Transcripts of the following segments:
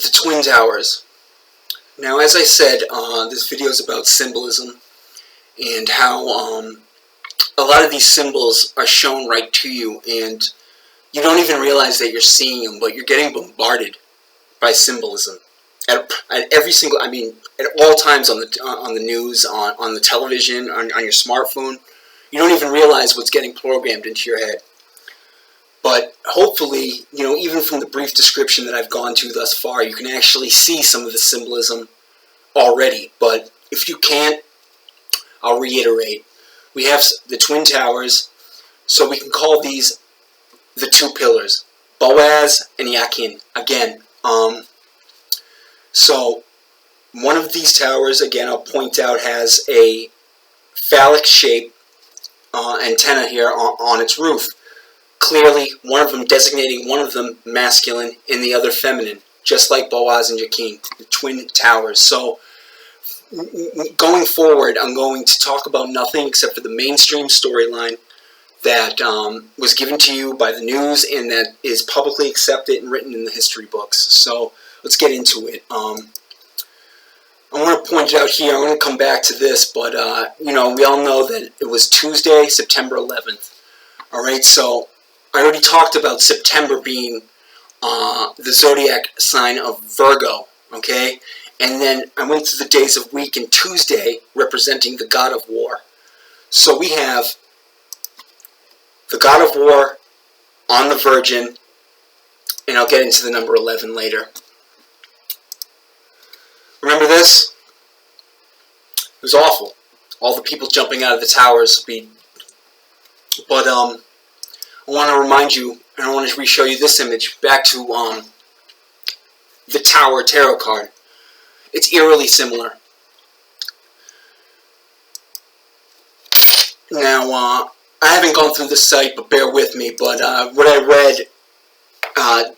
the Twin Towers. Now, as I said, this video is about symbolism and how a lot of these symbols are shown right to you, and you don't even realize that you're seeing them, but you're getting bombarded by symbolism at every single. I mean, at all times on the news, on the television, on your smartphone. You don't even realize what's getting programmed into your head. But hopefully, even from the brief description that I've gone to thus far, you can actually see some of the symbolism already. But if you can't, I'll reiterate. We have the Twin Towers, so we can call these the two pillars, Boaz and Yakin. Again, so one of these towers, again, I'll point out, has a phallic shape antenna here on its roof. Clearly, one of them designating one of them masculine and the other feminine, just like Boaz and Yakin, the Twin Towers. So, going forward, I'm going to talk about nothing except for the mainstream storyline that was given to you by the news and that is publicly accepted and written in the history books. So, let's get into it. I want to point it out here. I'm going to come back to this, but we all know that it was Tuesday, September 11th. All right, so I already talked about September being the zodiac sign of Virgo. Okay, and then I went through the days of week, and Tuesday representing the god of war. So we have the god of war on the Virgin, and I'll get into the number 11 later. Remember this? It was awful. All the people jumping out of the towers. But I want to remind you, and I want to re-show you this image back to the Tower Tarot card. It's eerily similar. Now, I haven't gone through the site, but bear with me. But what I read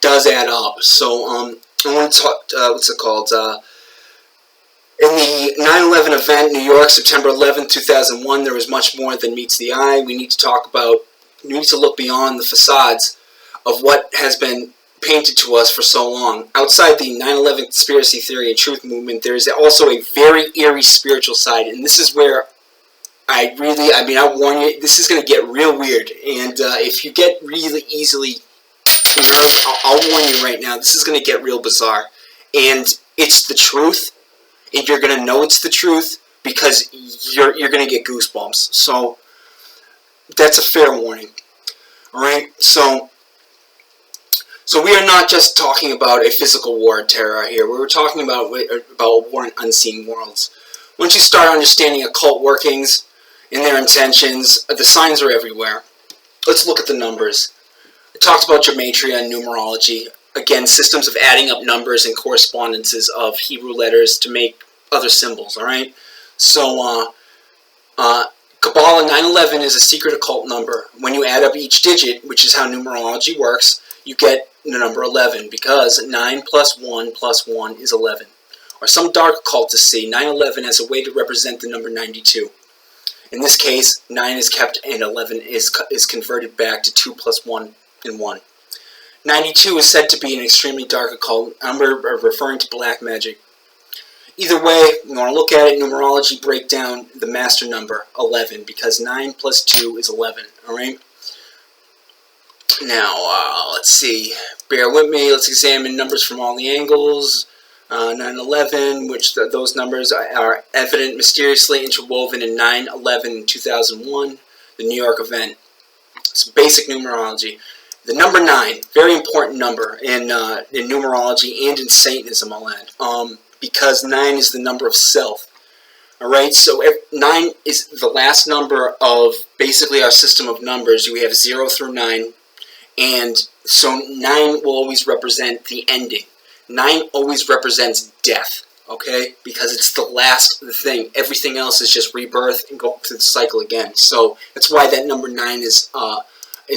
does add up. So I want to talk. What's it called? In the 9/11 event, New York, September 11, 2001, there was much more than meets the eye. We need to look beyond the facades of what has been painted to us for so long. Outside the 9/11 conspiracy theory and truth movement, there is also a very eerie spiritual side, and this is where I warn you, this is going to get real weird. And if you get really easily nerved, I'll warn you right now, this is going to get real bizarre. And it's the truth. And you're going to know it's the truth because you're going to get goosebumps. So that's a fair warning. Alright, so we are not just talking about a physical war of terror here. We're talking about a war in unseen worlds. Once you start understanding occult workings and their intentions, the signs are everywhere. Let's look at the numbers. I talked about gematria and numerology. Again, systems of adding up numbers and correspondences of Hebrew letters to make other symbols, alright? So, Kabbalah 911 is a secret occult number. When you add up each digit, which is how numerology works, you get the number 11, because 9 plus 1 plus 1 is 11. Or some dark occultists see 911 as a way to represent the number 92. In this case, 9 is kept and 11 is converted back to 2 plus 1 and 1. 92 is said to be an extremely dark occult number, referring to black magic. Either way, you want to look at it, numerology break down the master number, 11, because 9 plus 2 is 11, alright? Now, let's see, bear with me, let's examine numbers from all the angles. 9/11, which those numbers are evident, mysteriously interwoven in 9/11 in 2001, the New York event. It's basic numerology. The number 9, very important number in numerology and in Satanism, I'll add, because 9 is the number of self. Alright, so 9 is the last number of basically our system of numbers. We have 0 through 9, and so 9 will always represent the ending. 9 always represents death, okay? Because it's the last thing. Everything else is just rebirth and go through the cycle again. So that's why that number 9 is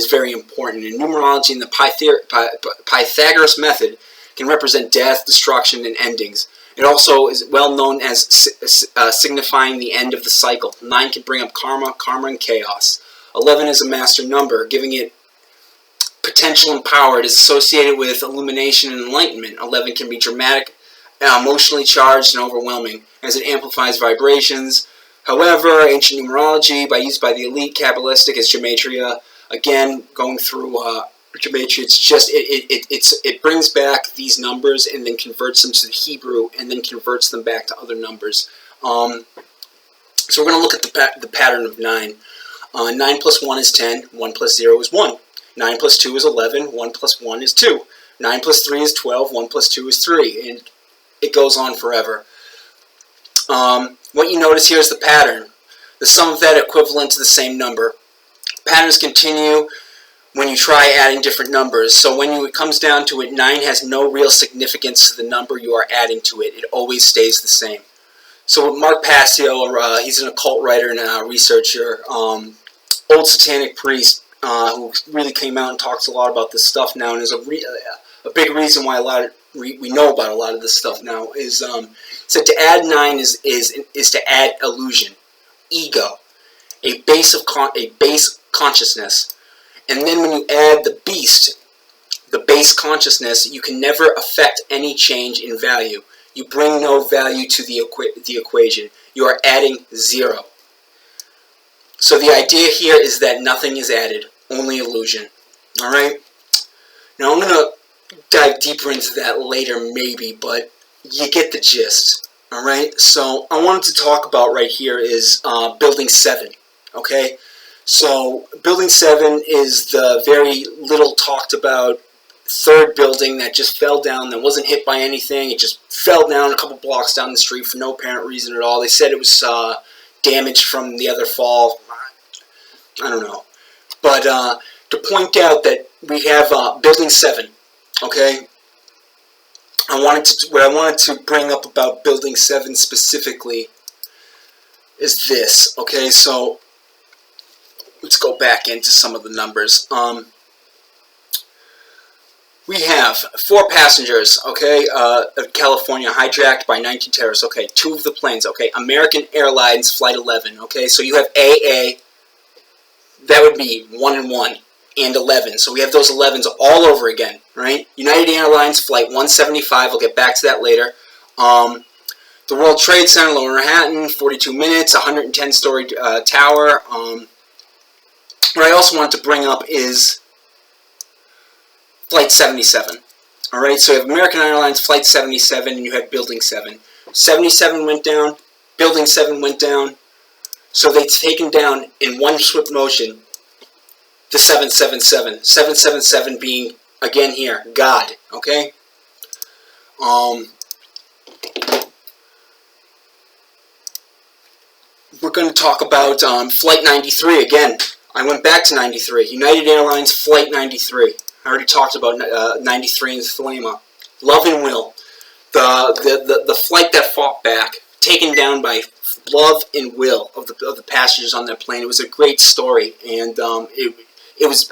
very important. In numerology, in the Pythagoras method, can represent death, destruction, and endings. It also is well known as signifying the end of the cycle. 9 can bring up karma, and chaos. 11 is a master number, giving it potential and power. It is associated with illumination and enlightenment. 11 can be dramatic, emotionally charged, and overwhelming, as it amplifies vibrations. However, ancient numerology, used by the elite, Kabbalistic as gematria. Again, going through gematria, it brings back these numbers and then converts them to the Hebrew and then converts them back to other numbers. So we're going to look at the pattern of 9. 9 plus 1 is 10. 1 plus 0 is 1. 9 plus 2 is 11. 1 plus 1 is 2. 9 plus 3 is 12. 1 plus 2 is 3. And it goes on forever. What you notice here is the pattern. The sum of that equivalent to the same number. Patterns continue when you try adding different numbers. So when it comes down to it, 9 has no real significance to the number you are adding to it. It always stays the same. So Mark Passio, he's an occult writer and a researcher, old satanic priest who really came out and talks a lot about this stuff now, and is a big reason why we know about a lot of this stuff now is said to add 9 is to add illusion, ego, a base consciousness, and then when you add the beast, the base consciousness, you can never affect any change in value. You bring no value to the equation. You are adding 0. So the idea here is that nothing is added, only illusion. Alright? Now I'm going to dive deeper into that later maybe, but you get the gist. Alright? So I wanted to talk about right here is Building 7. Okay? So Building 7 is the very little talked about third building that just fell down, that wasn't hit by anything. It just fell down a couple blocks down the street for no apparent reason at all. They said it was damaged from the other fall. I don't know. But to point out that we have Building 7, okay? What I wanted to bring up about Building 7 specifically is this, okay? So let's go back into some of the numbers. We have 4 passengers, okay, California, hijacked by 19 terrorists, okay, 2 of the planes, okay, American Airlines Flight 11, okay, so you have AA, that would be 1 and 1, and 11, so we have those 11s all over again, right? United Airlines Flight 175, I'll get back to that later, the World Trade Center, Lower Manhattan, 42 minutes, 110-story tower. What I also wanted to bring up is Flight 77. Alright, so you have American Airlines Flight 77 and you have Building 7. 77 went down, Building 7 went down, so they've taken down in one swift motion the 777. 777 being, again here, God, okay? We're going to talk about Flight 93 again. I went back to 93. United Airlines Flight 93. I already talked about 93 in Thelema. Love and Will. The flight that fought back, taken down by love and will of the passengers on that plane. It was a great story, and it was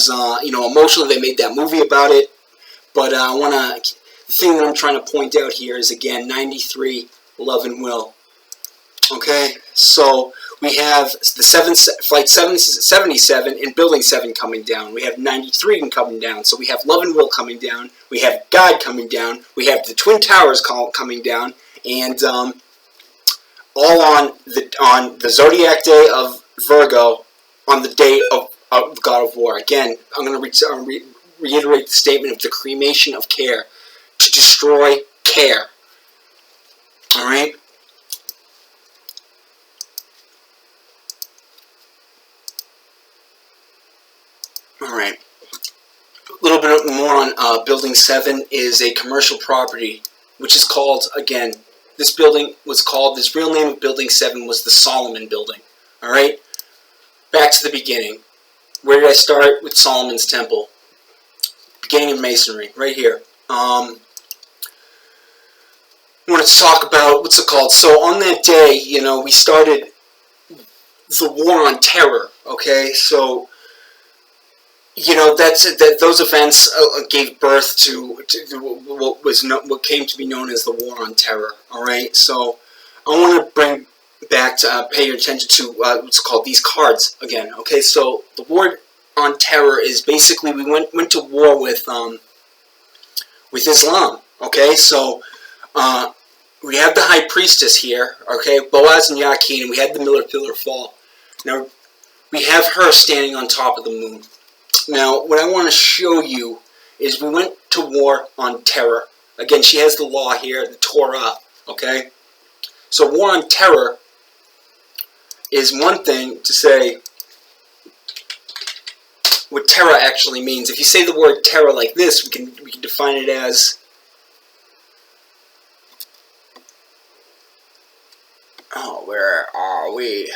emotional. They made that movie about it, but the thing that I'm trying to point out here is again 93, Love and Will. Okay, so we have the Flight 77 and Building 7 coming down. We have 93 coming down. So we have Love and Will coming down. We have God coming down. We have the Twin Towers coming down. And all on the Zodiac day of Virgo, on the day of God of War. Again, I'm going to reiterate the statement of the cremation of care. To destroy care. Alright? Alright, a little bit more on Building 7 is a commercial property, which is called, again, this building was called, this real name of Building 7 was the Solomon Building. Alright, back to the beginning. Where did I start? With Solomon's Temple. Beginning of Masonry, right here. I wanted to talk about, what's it called? So on that day, we started the War on Terror, okay? So those events gave birth to what came to be known as the War on Terror. All right, so I want to bring back to pay your attention to what's called these cards again. Okay, so the word on terror is basically we went to war with Islam. Okay, so we have the High Priestess here. Okay, Boaz and Yakin, and we had the Miller Pillar fall. Now we have her standing on top of the moon. Now what I want to show you is we went to war on terror. Again, she has the law here, the Torah. Okay, so war on terror is one thing to say. What terror actually means. If you say the word terror like this, we can define it as where are we?